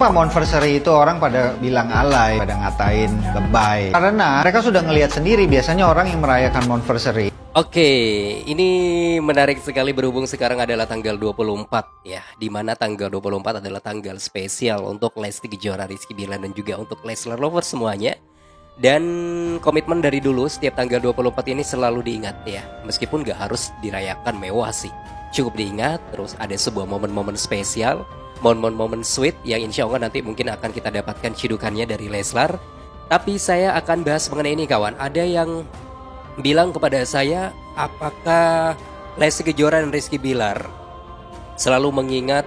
Kenapa Monversary itu orang pada bilang alay, pada ngatain lebay? Karena mereka sudah ngelihat sendiri biasanya orang yang merayakan Monversary. Oke, ini menarik sekali berhubung sekarang adalah tanggal 24 ya, di mana tanggal 24 adalah tanggal spesial untuk Lesti Kejora, Rizky Bilar dan juga untuk Leslar Lovers semuanya. Dan komitmen dari dulu setiap tanggal 24 ini selalu diingat ya, meskipun gak harus dirayakan mewah sih. Cukup diingat, terus ada sebuah momen-momen spesial, momen-momen sweet yang insya Allah nanti mungkin akan kita dapatkan cidukannya dari Leslar. Tapi saya akan bahas mengenai ini kawan, ada yang bilang kepada saya, apakah Lesti Kejora dan Rizky Bilar selalu mengingat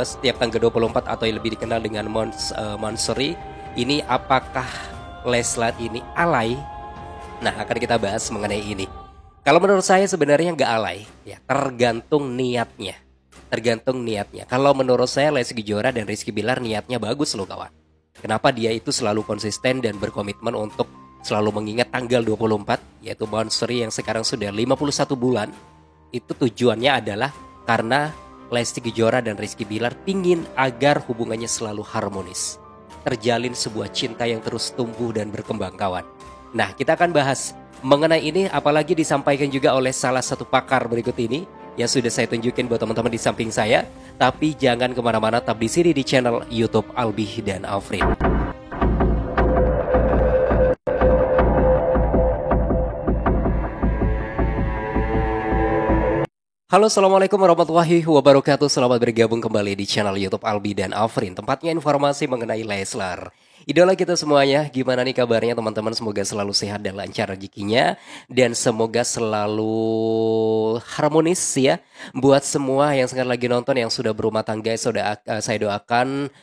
setiap tanggal 24 atau yang lebih dikenal dengan Monversary ini, apakah Leslar ini alay? Nah, akan kita bahas mengenai ini. Kalau menurut saya sebenarnya nggak alay, ya tergantung niatnya. Tergantung niatnya. Kalau menurut saya Lesti Kejora dan Rizky Bilar niatnya bagus loh kawan. Kenapa dia itu selalu konsisten dan berkomitmen untuk selalu mengingat tanggal 24, yaitu Monversary yang sekarang sudah 51 bulan. Itu tujuannya adalah karena Lesti Kejora dan Rizky Bilar ingin agar hubungannya selalu harmonis, terjalin sebuah cinta yang terus tumbuh dan berkembang kawan. Nah, kita akan bahas mengenai ini, apalagi disampaikan juga oleh salah satu pakar berikut ini yang sudah saya tunjukin buat teman-teman di samping saya. Tapi jangan kemana-mana, tetap di sini di channel YouTube Albi dan Alfred. Halo, assalamualaikum warahmatullahi wabarakatuh. Selamat bergabung kembali di channel YouTube Albi dan Alfrin. Tempatnya informasi mengenai Leslar, idola kita semuanya. Gimana nih kabarnya teman-teman? Semoga selalu sehat dan lancar rezekinya, dan semoga selalu harmonis ya. Buat semua yang sekarang lagi nonton, yang sudah berumah tangga, saya doakan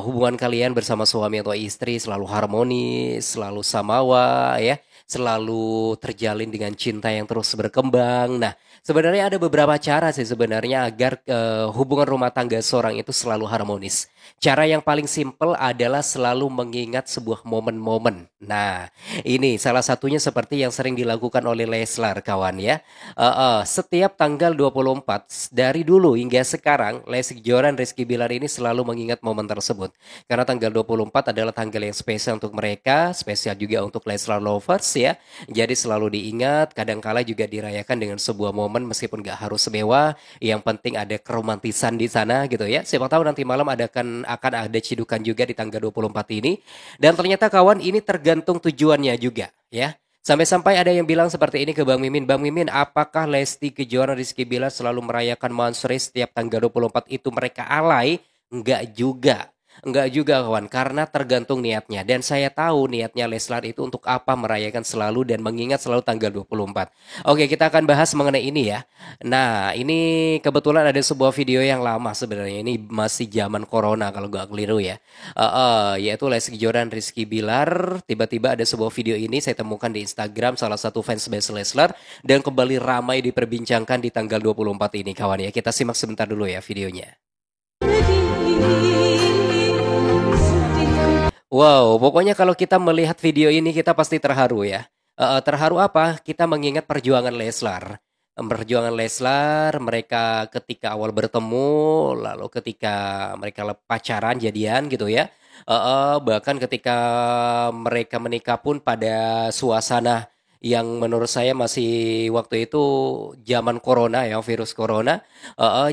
hubungan kalian bersama suami atau istri selalu harmonis, selalu samawa ya, selalu terjalin dengan cinta yang terus berkembang. Nah, sebenarnya ada beberapa cara sih sebenarnya agar hubungan rumah tangga seorang itu selalu harmonis. Cara yang paling simpel adalah selalu mengingat sebuah momen-momen. Nah, ini salah satunya seperti yang sering dilakukan oleh Leslar kawan ya. Setiap tanggal 24 dari dulu hingga sekarang, Lesti Kejora dan Rizky Bilar ini selalu mengingat momen tersebut. Karena tanggal 24 adalah tanggal yang spesial untuk mereka, spesial juga untuk Leslar Lovers ya. Jadi selalu diingat, kadangkala juga dirayakan dengan sebuah momen meskipun gak harus mewah, yang penting ada keromantisan di sana gitu ya. Siapa tahu nanti malam akan ada cidukan juga di tanggal 24 ini. Dan ternyata kawan, ini tergantung tujuannya juga ya. Sampai-sampai ada yang bilang seperti ini ke Bang Mimin. Bang Mimin, apakah Lesti Kejora dan Rizky Bilar selalu merayakan Monversary setiap tanggal 24 itu mereka alay? Enggak juga. Enggak juga kawan, karena tergantung niatnya. Dan saya tahu niatnya Leslar itu untuk apa merayakan selalu dan mengingat selalu tanggal 24. Oke, kita akan bahas mengenai ini ya. Nah, ini kebetulan ada sebuah video yang lama sebenarnya. Ini masih zaman corona kalau gak keliru ya. Yaitu Lesti Kejora dan Rizky Bilar. Tiba-tiba ada sebuah video ini saya temukan di Instagram salah satu fansbase Leslar. Dan kembali ramai diperbincangkan di tanggal 24 ini kawan ya. Kita simak sebentar dulu ya videonya. Wow, pokoknya kalau kita melihat video ini kita pasti terharu ya. Terharu apa? Kita mengingat perjuangan Leslar. Perjuangan Leslar, mereka ketika awal bertemu, lalu ketika mereka pacaran, jadian gitu ya. Bahkan ketika mereka menikah pun pada suasana yang menurut saya masih waktu itu zaman corona ya, virus corona.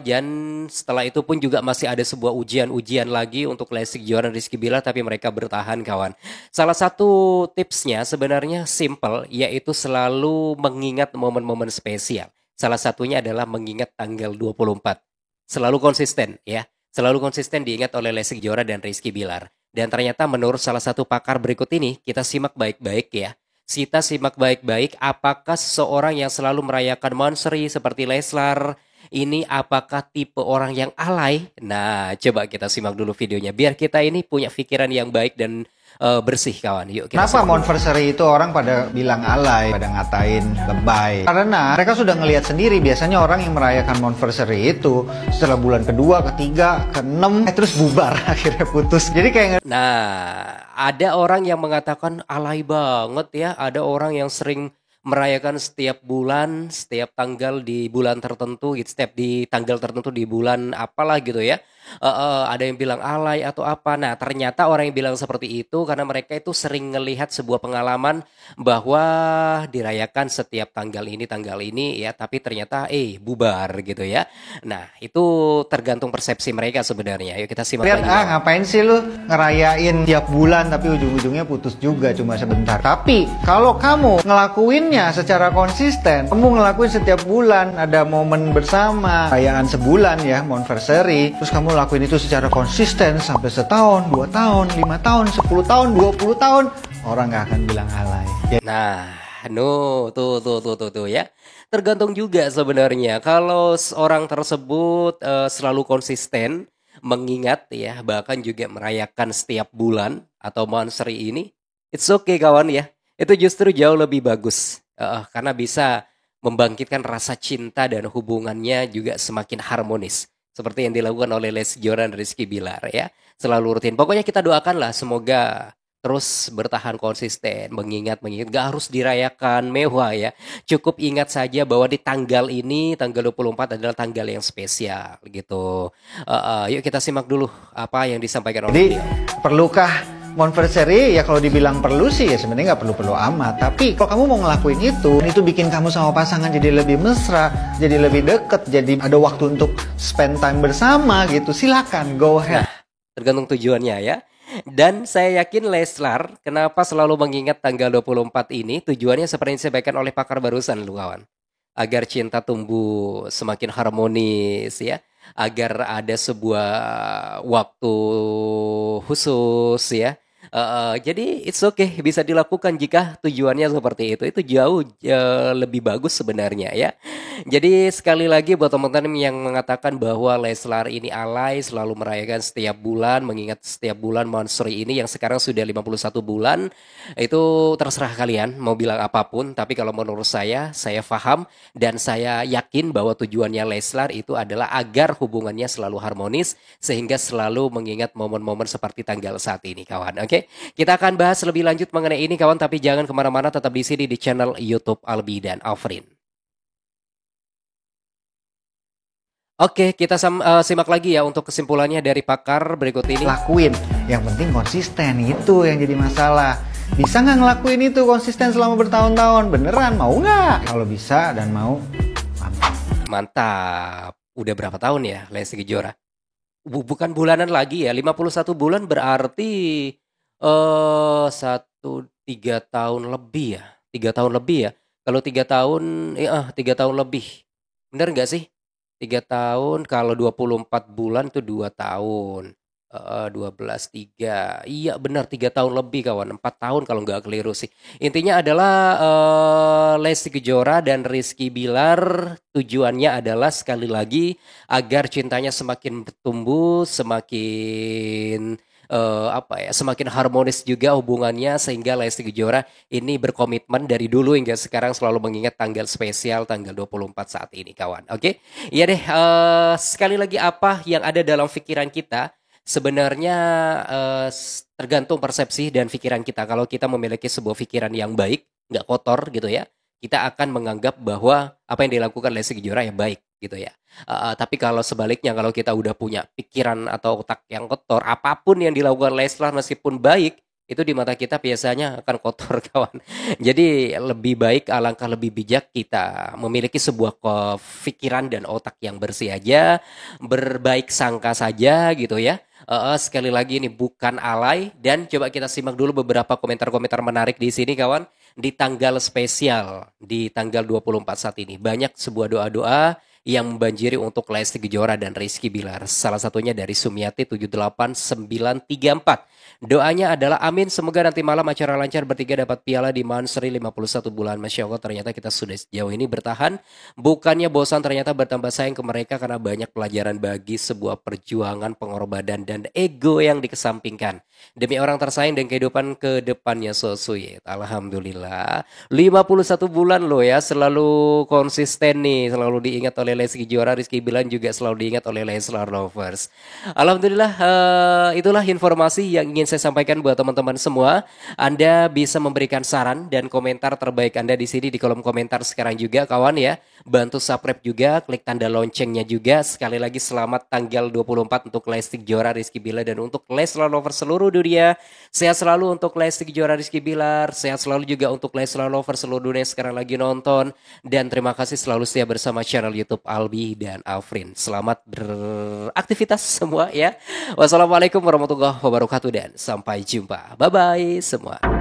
Dan setelah itu pun juga masih ada sebuah ujian lagi untuk Lesti Kejora dan Rizky Bilar, tapi mereka bertahan kawan. Salah satu tipsnya sebenarnya simple, yaitu selalu mengingat momen-momen spesial. Salah satunya adalah mengingat tanggal 24. Selalu konsisten ya. Selalu konsisten diingat oleh Lesti Kejora dan Rizky Bilar. Dan ternyata menurut salah satu pakar berikut ini, kita simak baik-baik ya. Kita simak baik-baik, apakah seseorang yang selalu merayakan Monversary seperti Leslar ini apakah tipe orang yang alay? Nah, coba kita simak dulu videonya biar kita ini punya pikiran yang baik dan bersih kawan. Yuk kita Kenapa simak. Monversary itu orang pada bilang alay, pada ngatain lebay? Karena mereka sudah ngelihat sendiri biasanya orang yang merayakan Monversary itu setelah bulan kedua, ketiga, keenam, terus bubar akhirnya putus. Jadi kayak Nah, ada orang yang mengatakan alay banget ya. Ada orang yang sering merayakan setiap bulan, setiap tanggal di bulan tertentu, gitu, setiap di tanggal tertentu di bulan apalah gitu ya. Ada yang bilang alay atau apa. Nah, ternyata orang yang bilang seperti itu karena mereka itu sering ngelihat sebuah pengalaman bahwa dirayakan setiap tanggal ini ya, tapi ternyata bubar gitu ya. Nah, itu tergantung persepsi mereka sebenarnya. Yuk kita simak Lihat, lagi. Kawan. ngapain sih lu ngerayain tiap bulan tapi ujung-ujungnya putus juga cuma sebentar. Tapi kalau kamu ngelakuinnya secara konsisten, kamu ngelakuin setiap bulan ada momen bersama, perayaan sebulan ya, anniversary, terus kamu lakuin itu secara konsisten sampai setahun, 2 tahun, 5 tahun, 10 tahun, 20 tahun, orang nggak akan bilang alay. Ya. Nah, tuh ya. Tergantung juga sebenarnya kalau orang tersebut selalu konsisten mengingat ya, bahkan juga merayakan setiap bulan atau monthsary ini, it's okay kawan ya. Itu justru jauh lebih bagus. Karena bisa membangkitkan rasa cinta dan hubungannya juga semakin harmonis. Seperti yang dilakukan oleh Lesti Kejora dan Rizky Bilar ya. Selalu rutin. Pokoknya kita doakanlah semoga terus bertahan konsisten, mengingat, gak harus dirayakan mewah ya. Cukup ingat saja bahwa di tanggal ini, tanggal 24 adalah tanggal yang spesial gitu. Yuk kita simak dulu apa yang disampaikan oleh Jadi, beliau. perlukah anniversary? Ya kalau dibilang perlu sih ya sebenarnya nggak perlu-perlu amat. Tapi kalau kamu mau ngelakuin itu bikin kamu sama pasangan jadi lebih mesra, jadi lebih deket, jadi ada waktu untuk spend time bersama gitu. Silakan, go ahead. Nah, tergantung tujuannya ya. Dan saya yakin Leslar kenapa selalu mengingat tanggal 24 ini tujuannya seperti yang disampaikan oleh pakar barusan lu kawan. Agar cinta tumbuh semakin harmonis ya. Agar ada sebuah waktu khusus ya. Jadi it's okay bisa dilakukan jika tujuannya seperti itu. Itu jauh lebih bagus sebenarnya ya. Jadi sekali lagi buat teman-teman yang mengatakan bahwa Leslar ini alay selalu merayakan setiap bulan, mengingat setiap bulan monthsary ini yang sekarang sudah 51 bulan, itu terserah kalian mau bilang apapun, tapi kalau menurut saya paham dan saya yakin bahwa tujuannya Leslar itu adalah agar hubungannya selalu harmonis sehingga selalu mengingat momen-momen seperti tanggal saat ini kawan. Oke, kita akan bahas lebih lanjut mengenai ini kawan, tapi jangan kemana-mana, tetap di sini di channel YouTube Albi dan Afrin. Oke, kita simak lagi ya untuk kesimpulannya dari pakar berikut ini. Lakuin, yang penting konsisten, itu yang jadi masalah. Bisa nggak ngelakuin itu konsisten selama bertahun-tahun? Beneran mau nggak? Kalau bisa dan mau, mantap. Mantap. Udah berapa tahun ya Lesti Kejora? Bukan bulanan lagi ya, 51 bulan berarti 3 tahun lebih ya. 3 tahun lebih ya. Kalau 3 tahun, 3 tahun lebih. Bener nggak sih? 3 tahun, kalau 24 bulan itu 2 tahun. 12, 3. Iya benar 3 tahun lebih kawan. 4 tahun kalau nggak keliru sih. Intinya adalah Lesti Kejora dan Rizky Bilar tujuannya adalah sekali lagi agar cintanya semakin bertumbuh, semakin semakin harmonis juga hubungannya sehingga Lesti Kejora ini berkomitmen dari dulu hingga sekarang selalu mengingat tanggal spesial tanggal 24 saat ini kawan. Oke. Iya deh, sekali lagi apa yang ada dalam pikiran kita sebenarnya tergantung persepsi dan pikiran kita. Kalau kita memiliki sebuah pikiran yang baik, nggak kotor gitu ya, kita akan menganggap bahwa apa yang dilakukan Lesti Kejora yang baik gitu ya. Tapi kalau sebaliknya, kalau kita udah punya pikiran atau otak yang kotor, apapun yang dilakukan Leslar meskipun baik, itu di mata kita biasanya akan kotor kawan. Jadi lebih baik, alangkah lebih bijak kita memiliki sebuah pikiran dan otak yang bersih aja, berbaik sangka saja gitu ya. Sekali lagi ini bukan alay, dan coba kita simak dulu beberapa komentar-komentar menarik di sini kawan. Di tanggal spesial, di tanggal 24 saat ini, banyak sebuah doa-doa yang membanjiri untuk Lesti Kejora dan Rizky Bilar. Salah satunya dari Sumiati 78934. Doanya adalah amin, semoga nanti malam acara lancar, bertiga dapat piala di Mansuri 51 bulan. Masya Allah, ternyata kita sudah sejauh ini bertahan. Bukannya bosan, ternyata bertambah sayang ke mereka karena banyak pelajaran bagi sebuah perjuangan, pengorbanan, dan ego yang dikesampingkan. Demi orang tersayang dan kehidupan ke depannya, so sweet. Alhamdulillah. 51 bulan loh ya, selalu konsisten nih, selalu diingat oleh oleh Lesti Kejora, Rizky Bilar juga selalu diingat oleh Leslar Lovers. Alhamdulillah, itulah informasi yang ingin saya sampaikan buat teman-teman semua. Anda bisa memberikan saran dan komentar terbaik Anda di sini di kolom komentar sekarang juga kawan ya. Bantu subscribe juga, klik tanda loncengnya juga. Sekali lagi selamat tanggal 24 untuk Lesti Kejora, Rizky Bilar dan untuk Leslar Lovers seluruh dunia. Sehat selalu untuk Lesti Kejora, Rizky Bilar. Sehat selalu juga untuk Leslar Lovers seluruh dunia yang sekarang lagi nonton. Dan terima kasih selalu setia bersama channel YouTube Albi dan Afrin. Selamat beraktivitas semua ya. Wassalamualaikum warahmatullahi wabarakatuh dan sampai jumpa. Bye-bye semua.